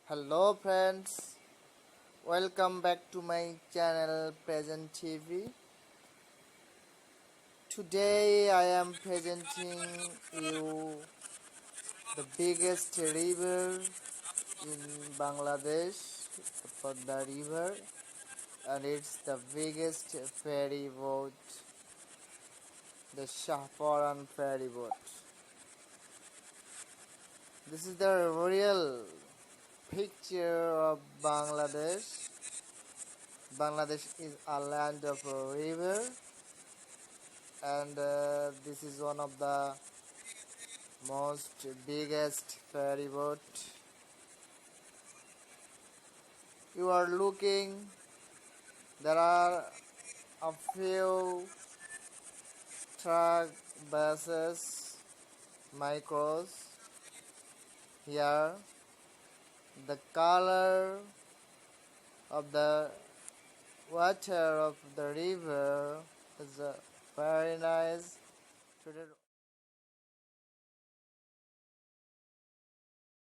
Hello friends, welcome back to my channel Present TV. Today I am presenting you the biggest river in Bangladesh, the Padma River, and it's the biggest ferry boat, the Shahparan ferry boat. This is the real picture of Bangladesh. Bangladesh is a land of a river, and this is one of the most biggest ferry boat. You are looking, there are a few truck, buses, micros here. The color of the water of the river is very nice. Today